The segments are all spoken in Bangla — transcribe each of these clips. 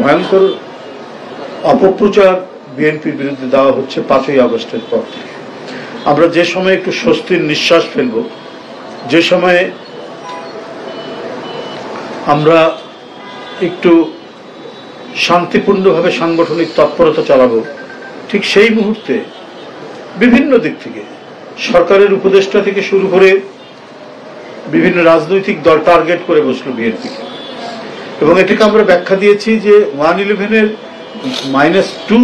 ভয়ঙ্কর অপপ্রচার বিএনপির বিরুদ্ধে দেওয়া হচ্ছে 5ই আগস্টের পর থেকে। আমরা যে সময় একটু স্বস্তির নিঃশ্বাস ফেলব, যে সময়ে আমরা একটু শান্তিপূর্ণভাবে সাংগঠনিক তৎপরতা চালাবো, ঠিক সেই মুহূর্তে বিভিন্ন দিক থেকে সরকারের উপদেষ্টা থেকে শুরু করে বিভিন্ন রাজনৈতিক দল টার্গেট করে বসলো বিএনপিকে, এবং এটাকে আমরা ব্যাখ্যা দিয়েছি যে 111-এর -2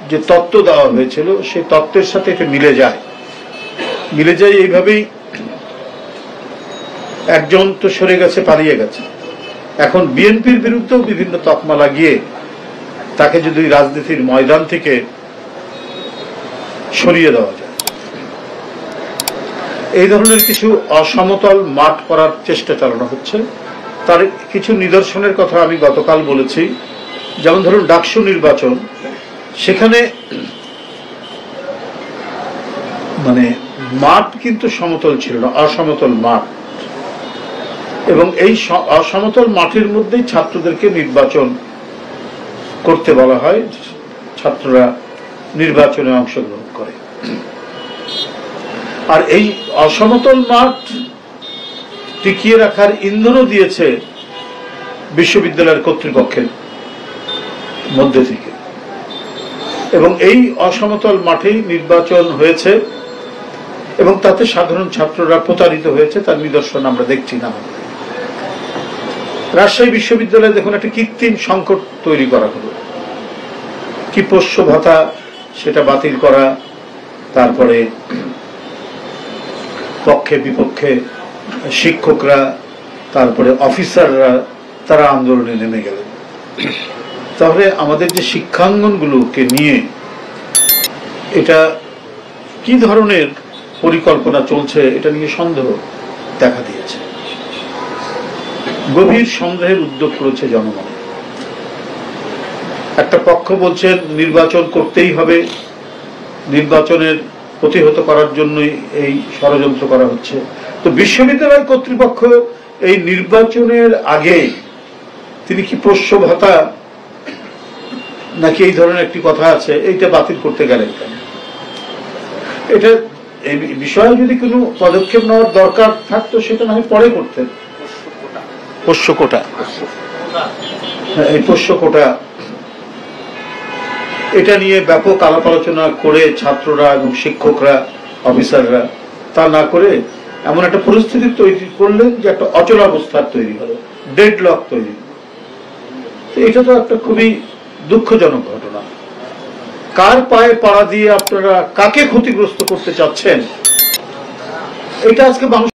যে তত্ত্ব দেওয়া হয়েছিল সেই তত্ত্বের সাথে এটা মিলে যায়। এইভাবেই একজন তো সরে গেছে, পালিয়ে গেছে, এখন বিএনপির বিরুদ্ধেও বিভিন্ন তকমা লাগিয়ে তাকে যদি রাজনীতির ময়দান থেকে সরিয়ে দেওয়া যায়, এই ধরনের কিছু অসমতল মাঠ করার চেষ্টা চালানো হচ্ছে। তার কিছু নিদর্শনের কথা আমি গতকাল বলেছি। যেমন ধরুন ডাকসু নির্বাচন, সেখানে মানে মাঠ কিন্তু সমতল ছিল না, অসমতল মাঠ, এবং এই অসমতল মাঠের মধ্যেই ছাত্রদেরকে নির্বাচন করতে বলা হয়, ছাত্ররা নির্বাচনে অংশগ্রহণ করে। আর এই অসমতল মাঠ টিকিয়ে রাখার ইন্ধনও দিয়েছে বিশ্ববিদ্যালয়ের কর্তৃপক্ষের মধ্যে থেকে, এবং এই অসমতল মাঠেই নির্বাচন হয়েছে এবং তাতে সাধারণ ছাত্ররা প্রতারিত হয়েছে, তার নিদর্শন আমরা দেখছি না। রাজশাহী বিশ্ববিদ্যালয়ে দেখুন একটা কৃত্রিম সংকট তৈরি করা হলো, কি পোষ্য ভাতা সেটা বাতিল করা, তারপরে পক্ষে বিপক্ষে শিক্ষকরা, তারপরে অফিসাররা, তারা আন্দোলনে নেমে গেলেন। তাহলে আমাদের যে শিক্ষাঙ্গনগুলোকে নিয়ে এটা কি ধরনের পরিকল্পনা চলছে, এটা নিয়ে সন্দেহ দেখা দিয়েছে। গভীর সন্দেহের উদ্যোগ করেছে জনগণ। একটা পক্ষ বলছেন নির্বাচন করতেই হবে, নির্বাচনের প্রতিহত করার জন্যই এই ষড়যন্ত্র করা হচ্ছে। তো বিশ্ববিদ্যালয় কর্তৃপক্ষ এই নির্বাচনের আগে তিনি কি পোষ্য ভাতা নাকি এই ধরনের একটি কথা আছে, এইটা বাতিল করতে গেলেন কেন? এটা এই বিষয়ে যদি কোনো পদক্ষেপ নেওয়ার দরকার থাকতো সেটা না হয় পরে করতেন। পোষ্য কোটা, এই পোষ্য কোটা, এটা নিয়ে ব্যাপক আলাপ আলোচনা করে ছাত্ররা এবং শিক্ষকরা, অফিসাররা, তা না করে এমন একটা পরিস্থিতি তৈরি করলেন যে একটা অচলাবস্থার তৈরি হলো, ডেডলক তৈরি। এটা তো একটা খুবই দুঃখজনক ঘটনা। কার পায়ে পাড়া দিয়ে আপনারা কাকে ক্ষতিগ্রস্ত করতে চাচ্ছেন, এটা আজকে